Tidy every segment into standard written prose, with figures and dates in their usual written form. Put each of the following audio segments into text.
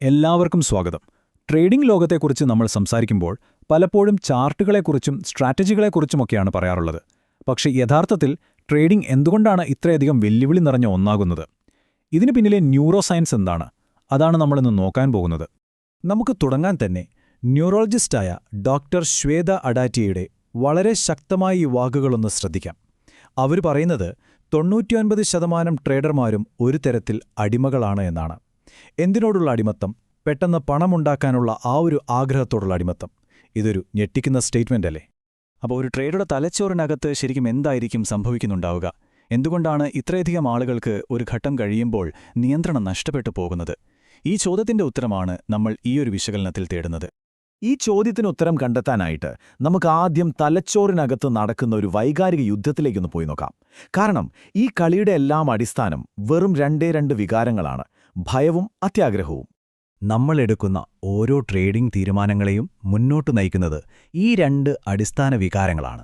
എല്ലാവർക്കും സ്വാഗതം. ട്രേഡിംഗ് ലോകത്തെക്കുറിച്ച് നമ്മൾ സംസാരിക്കുമ്പോൾ പലപ്പോഴും ചാർട്ടുകളെക്കുറിച്ചും സ്ട്രാറ്റജികളെക്കുറിച്ചുമൊക്കെയാണ് പറയാറുള്ളത്. പക്ഷേ യഥാർത്ഥത്തിൽ ട്രേഡിംഗ് എന്തുകൊണ്ടാണ് ഇത്രയധികം വെല്ലുവിളി നിറഞ്ഞ ഒന്നാകുന്നത്? ഇതിന് പിന്നിലെ ന്യൂറോ സയൻസ് എന്താണ്? അതാണ് നമ്മളിന്ന് നോക്കാൻ പോകുന്നത്. നമുക്ക് തുടങ്ങാൻ തന്നെ ന്യൂറോളജിസ്റ്റായ ഡോക്ടർ ശ്വേത അഡാറ്റിയയുടെ വളരെ ശക്തമായ ഈ വാക്കുകളൊന്ന് ശ്രദ്ധിക്കാം. അവർ പറയുന്നത് 99% ട്രേഡർമാരും ഒരു തരത്തിൽ അടിമകളാണ് എന്നാണ്. എന്തിനോടുള്ള അടിമത്തം? പെട്ടെന്ന് പണമുണ്ടാക്കാനുള്ള ആ ഒരു ആഗ്രഹത്തോടുള്ള അടിമത്തം. ഇതൊരു ഞെട്ടിക്കുന്ന സ്റ്റേറ്റ്മെന്റ് അല്ലേ? അപ്പോൾ ഒരു ട്രേഡറുടെ തലച്ചോറിനകത്ത് ശരിക്കും എന്തായിരിക്കും സംഭവിക്കുന്നുണ്ടാവുക? എന്തുകൊണ്ടാണ് ഇത്രയധികം ആളുകൾക്ക് ഒരു ഘട്ടം കഴിയുമ്പോൾ നിയന്ത്രണം നഷ്ടപ്പെട്ടു പോകുന്നത്? ഈ ചോദ്യത്തിന്റെ ഉത്തരമാണ് നമ്മൾ ഈയൊരു വിശകലനത്തിൽ തേടുന്നത്. ഈ ചോദ്യത്തിന് ഉത്തരം കണ്ടെത്താനായിട്ട് നമുക്ക് ആദ്യം തലച്ചോറിനകത്ത് നടക്കുന്ന ഒരു വൈകാരിക യുദ്ധത്തിലേക്കൊന്ന് പോയി നോക്കാം. കാരണം ഈ കളിയുടെ എല്ലാം അടിസ്ഥാനം വെറും രണ്ട് വികാരങ്ങളാണ്: ഭയവും അത്യാഗ്രഹവും. നമ്മളെടുക്കുന്ന ഓരോ ട്രേഡിംഗ് തീരുമാനങ്ങളെയും മുന്നോട്ട് നയിക്കുന്നത് ഈ രണ്ട് അടിസ്ഥാന വികാരങ്ങളാണ്.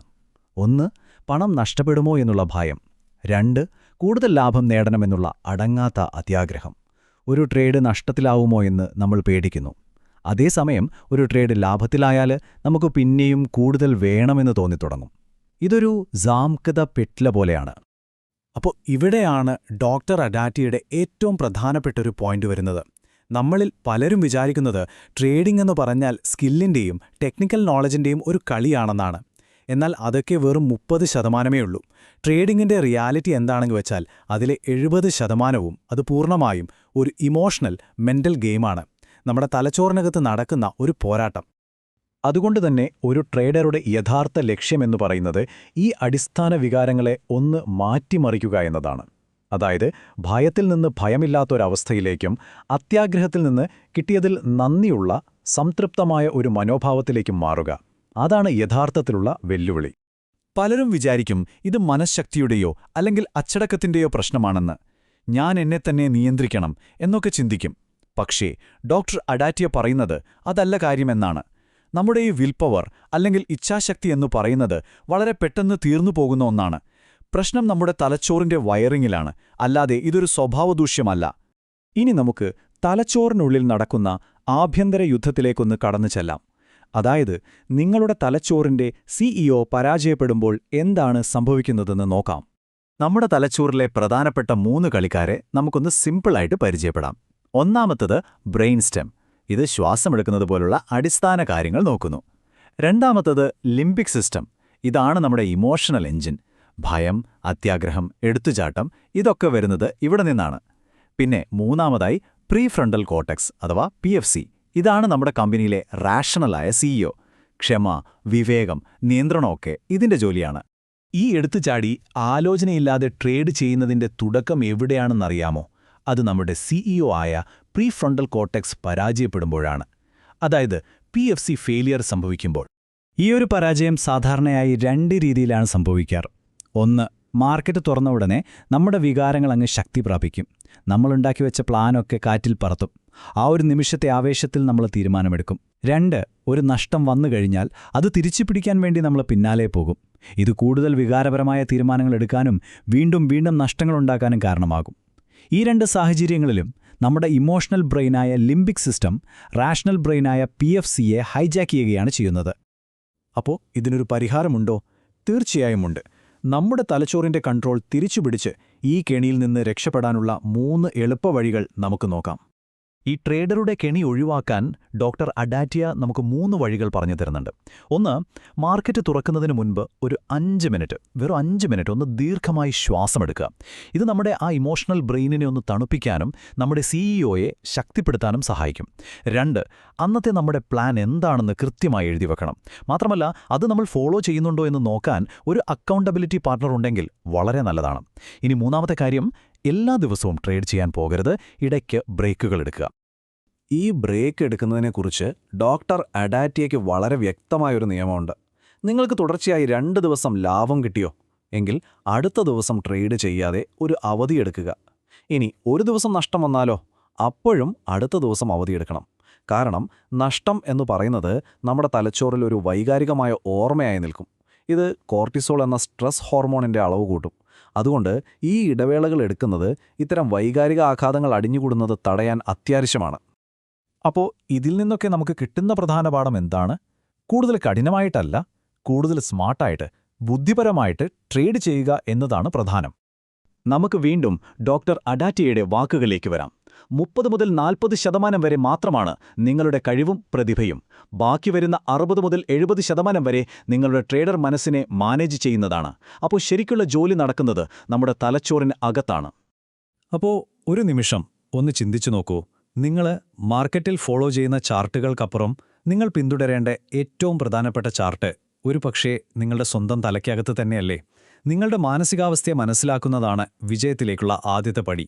ഒന്ന്, പണം നഷ്ടപ്പെടുമോ എന്നുള്ള ഭയം. രണ്ട്, കൂടുതൽ ലാഭം നേടണമെന്നുള്ള അടങ്ങാത്ത അത്യാഗ്രഹം. ഒരു ട്രേഡ് നഷ്ടത്തിലാവുമോ എന്ന് നമ്മൾ പേടിക്കുന്നു. അതേസമയം ഒരു ട്രേഡ് ലാഭത്തിലായാൽ നമുക്ക് പിന്നെയും കൂടുതൽ വേണമെന്ന് തോന്നിത്തുടങ്ങും. ഇതൊരു സാംകത പെട്ല പോലെയാണ്. അപ്പോൾ ഇവിടെയാണ് ഡോക്ടർ അഡാറ്റിയുടെ ഏറ്റവും പ്രധാനപ്പെട്ടൊരു പോയിന്റ് വരുന്നത്. നമ്മളിൽ പലരും വിചാരിക്കുന്നത് ട്രേഡിംഗ് എന്ന് പറഞ്ഞാൽ സ്കില്ലിൻ്റെയും ടെക്നിക്കൽ നോളജിൻ്റെയും ഒരു കളിയാണെന്നാണ്. എന്നാൽ അതൊക്കെ വെറും 30%മേ ഉള്ളൂ. ട്രേഡിംഗിൻ്റെ റിയാലിറ്റി എന്താണെന്ന് വെച്ചാൽ അതിലെ 70%വും അത് പൂർണ്ണമായും ഒരു ഇമോഷണൽ, മെൻ്റൽ ഗെയിമാണ്. നമ്മുടെ തലച്ചോറിനകത്ത് നടക്കുന്ന ഒരു പോരാട്ടം. അതുകൊണ്ടുതന്നെ ഒരു ട്രേഡറുടെ യഥാർത്ഥ ലക്ഷ്യമെന്ന് പറയുന്നത് ഈ അടിസ്ഥാന വികാരങ്ങളെ ഒന്ന് മാറ്റിമറിക്കുക എന്നതാണ്. അതായത് ഭയത്തിൽ നിന്ന് ഭയമില്ലാത്തൊരവസ്ഥയിലേക്കും അത്യാഗ്രഹത്തിൽ നിന്ന് കിട്ടിയതിൽ നന്ദിയുള്ള, സംതൃപ്തമായ ഒരു മനോഭാവത്തിലേക്കും മാറുക. അതാണ് യഥാർത്ഥത്തിലുള്ള വെല്ലുവിളി. പലരും വിചാരിക്കും ഇത് മനഃശക്തിയുടെയോ അല്ലെങ്കിൽ അച്ചടക്കത്തിൻ്റെയോ പ്രശ്നമാണെന്ന്. ഞാൻ എന്നെത്തന്നെ നിയന്ത്രിക്കണം എന്നൊക്കെ ചിന്തിക്കും. പക്ഷേ ഡോക്ടർ അഡാറ്റിയ പറയുന്നത് അതല്ല കാര്യമെന്നാണ്. നമ്മുടെ ഈ വിൽ പവർ അല്ലെങ്കിൽ ഇച്ഛാശക്തി എന്ന് പറയുന്നത് വളരെ പെട്ടെന്ന് തീർന്നു പോകുന്ന ഒന്നാണ്. പ്രശ്നം നമ്മുടെ തലച്ചോറിന്റെ വയറിങ്ങിലാണ്, അല്ലാതെ ഇതൊരു സ്വഭാവദൂഷ്യമല്ല. ഇനി നമുക്ക് തലച്ചോറിനുള്ളിൽ നടക്കുന്ന ആഭ്യന്തര യുദ്ധത്തിലേക്കൊന്ന് കടന്നു ചെല്ലാം. അതായത് നിങ്ങളുടെ തലച്ചോറിന്റെ CEO പരാജയപ്പെടുമ്പോൾ എന്താണ് സംഭവിക്കുന്നതെന്ന് നോക്കാം. നമ്മുടെ തലച്ചോറിലെ പ്രധാനപ്പെട്ട 3 കളിക്കാരെ നമുക്കൊന്ന് സിമ്പിളായിട്ട് പരിചയപ്പെടാം. ഒന്നാമത്തത് ബ്രെയിൻ സ്റ്റെം. ഇത് ശ്വാസമെടുക്കുന്നത് പോലുള്ള അടിസ്ഥാന കാര്യങ്ങൾ നോക്കുന്നു. രണ്ടാമത്തത് ലിംബിക് സിസ്റ്റം. ഇതാണ് നമ്മുടെ ഇമോഷണൽ എഞ്ചിൻ. ഭയം, അത്യാഗ്രഹം, എടുത്തുചാട്ടം ഇതൊക്കെ വരുന്നത് ഇവിടെ നിന്നാണ്. പിന്നെ മൂന്നാമതായി പ്രീഫ്രണ്ടൽ കോർട്ടെക്സ് അഥവാ PFC. ഇതാണ് നമ്മുടെ കമ്പനിയിലെ റാഷണലായ CEO. ക്ഷമ, വിവേകം, നിയന്ത്രണമൊക്കെ ഇതിന്റെ ജോലിയാണ്. ഈ എടുത്തുചാടി ആലോചനയില്ലാതെ ട്രേഡ് ചെയ്യുന്നതിന്റെ തുടക്കം എവിടെയാണെന്നറിയാമോ? അത് നമ്മുടെ CEO ആയ പ്രീഫ്രണ്ടൽ കോർട്ടെക്സ് പരാജയപ്പെടുമ്പോഴാണ്. അതായത് PFC ഫെയിലിയർ സംഭവിക്കുമ്പോൾ. ഈയൊരു പരാജയം സാധാരണയായി 2 രീതിയിലാണ് സംഭവിക്കാറ്. ഒന്ന്, മാർക്കറ്റ് തുറന്ന ഉടനെ നമ്മുടെ വികാരങ്ങൾ അങ്ങ് ശക്തി പ്രാപിക്കും. നമ്മളുണ്ടാക്കി വെച്ച പ്ലാനൊക്കെ കാറ്റിൽ പറത്തും. ആ ഒരു നിമിഷത്തെ ആവേശത്തിൽ നമ്മൾ തീരുമാനമെടുക്കും. 2, ഒരു നഷ്ടം വന്നു കഴിഞ്ഞാൽ അത് തിരിച്ചു പിടിക്കാൻ വേണ്ടി നമ്മൾ പിന്നാലെ പോകും. ഇത് കൂടുതൽ വികാരപരമായ തീരുമാനങ്ങൾ എടുക്കാനും വീണ്ടും നഷ്ടങ്ങളുണ്ടാക്കാനും കാരണമാകും. ഈ 2 സാഹചര്യങ്ങളിലും നമ്മുടെ ഇമോഷണൽ ബ്രെയിനായ ലിംബിക് സിസ്റ്റം റാഷണൽ ബ്രെയിനായ PFCയെ ഹൈജാക്ക് ചെയ്യുകയാണ് ചെയ്യുന്നത്. അപ്പോൾ ഇതിനൊരു പരിഹാരമുണ്ടോ? തീർച്ചയായും ഉണ്ട്. നമ്മുടെ തലച്ചോറിന്റെ കൺട്രോൾ തിരിച്ചുപിടിച്ച് ഈ കെണിയിൽ നിന്ന് രക്ഷപ്പെടാനുള്ള 3 എളുപ്പവഴികൾ നമുക്ക് നോക്കാം. ഈ ട്രേഡറുടെ കെണി ഒഴിവാക്കാൻ ഡോക്ടർ അഡാറ്റിയ നമുക്ക് 3 വഴികൾ പറഞ്ഞു തരുന്നുണ്ട്. ഒന്ന്, മാർക്കറ്റ് തുറക്കുന്നതിന് മുൻപ് ഒരു 5 മിനിറ്റ്, വെറും 5 മിനിറ്റ് ഒന്ന് ദീർഘമായി ശ്വാസമെടുക്കുക. ഇത് നമ്മുടെ ആ ഇമോഷണൽ ബ്രെയിനിനെ ഒന്ന് തണുപ്പിക്കാനും നമ്മുടെ CEOയെ ശക്തിപ്പെടുത്താനും സഹായിക്കും. 2, അന്നത്തെ നമ്മുടെ പ്ലാൻ എന്താണെന്ന് കൃത്യമായി എഴുതി വെക്കണം. മാത്രമല്ല അത് നമ്മൾ ഫോളോ ചെയ്യുന്നുണ്ടോ എന്ന് നോക്കാൻ ഒരു അക്കൗണ്ടബിലിറ്റി പാർട്ണർ ഉണ്ടെങ്കിൽ വളരെ നല്ലതാണ്. ഇനി മൂന്നാമത്തെ കാര്യം, എല്ലാ ദിവസവും ട്രേഡ് ചെയ്യാൻ പോകരുത്. ഇടയ്ക്ക് ബ്രേക്കുകൾ എടുക്കുക. ഈ ബ്രേക്ക് എടുക്കുന്നതിനെക്കുറിച്ച് ഡോക്ടർ അഡാറ്റിയയ്ക്ക് വളരെ വ്യക്തമായൊരു നിയമമുണ്ട്. നിങ്ങൾക്ക് തുടർച്ചയായി 2 ദിവസം ലാഭം കിട്ടിയോ എങ്കിൽ അടുത്ത ദിവസം ട്രേഡ് ചെയ്യാതെ ഒരു അവധിയെടുക്കുക. ഇനി ഒരു ദിവസം നഷ്ടം വന്നാലോ? അപ്പോഴും അടുത്ത ദിവസം അവധിയെടുക്കണം. കാരണം നഷ്ടം എന്ന് പറയുന്നത് നമ്മുടെ തലച്ചോറിൽ ഒരു വൈകാരികമായ ഓർമ്മയായി നിൽക്കും. ഇത് കോർട്ടിസോൾ എന്ന സ്ട്രെസ് ഹോർമോണിൻ്റെ അളവ് കൂട്ടും. അതുകൊണ്ട് ഈ ഇടവേളകൾ എടുക്കുന്നത് ഇത്തരം വൈകാരിക ആഘാതങ്ങൾ അടിഞ്ഞുകൂടുന്നത് തടയാൻ അത്യാവശ്യമാണ്. അപ്പോൾ ഇതിൽ നിന്നൊക്കെ നമുക്ക് കിട്ടുന്ന പ്രധാന പാഠം എന്താണ്? കൂടുതൽ കഠിനമായിട്ടല്ല, കൂടുതൽ സ്മാർട്ടായിട്ട്, ബുദ്ധിപരമായിട്ട് ട്രേഡ് ചെയ്യുക എന്നതാണ് പ്രധാനം. നമുക്ക് വീണ്ടും ഡോക്ടർ അഡാറ്റിയയുടെ വാക്കുകളിലേക്ക് വരാം. 30 മുതൽ 40% വരെ മാത്രമാണ് നിങ്ങളുടെ കഴിവും പ്രതിഭയും. ബാക്കി വരുന്ന 60 മുതൽ 70% വരെ നിങ്ങളുടെ ട്രേഡർ മനസ്സിനെ മാനേജ് ചെയ്യുന്നതാണ്. അപ്പോൾ ശരിക്കുള്ള ജോലി നടക്കുന്നത് നമ്മുടെ തലച്ചോറിന് അകത്താണ്. അപ്പോൾ ഒരു നിമിഷം ഒന്ന് ചിന്തിച്ചു നോക്കൂ. നിങ്ങൾ മാർക്കറ്റിൽ ഫോളോ ചെയ്യുന്ന ചാർട്ടുകൾക്കപ്പുറം നിങ്ങൾ പിന്തുടരേണ്ട ഏറ്റവും പ്രധാനപ്പെട്ട ചാർട്ട് ഒരുപക്ഷേ നിങ്ങളുടെ സ്വന്തം തലയ്ക്കകത്ത് തന്നെയല്ലേ? നിങ്ങളുടെ മാനസികാവസ്ഥയെ മനസ്സിലാക്കുന്നതാണ് വിജയത്തിലേക്കുള്ള ആദ്യത്തെ പടി.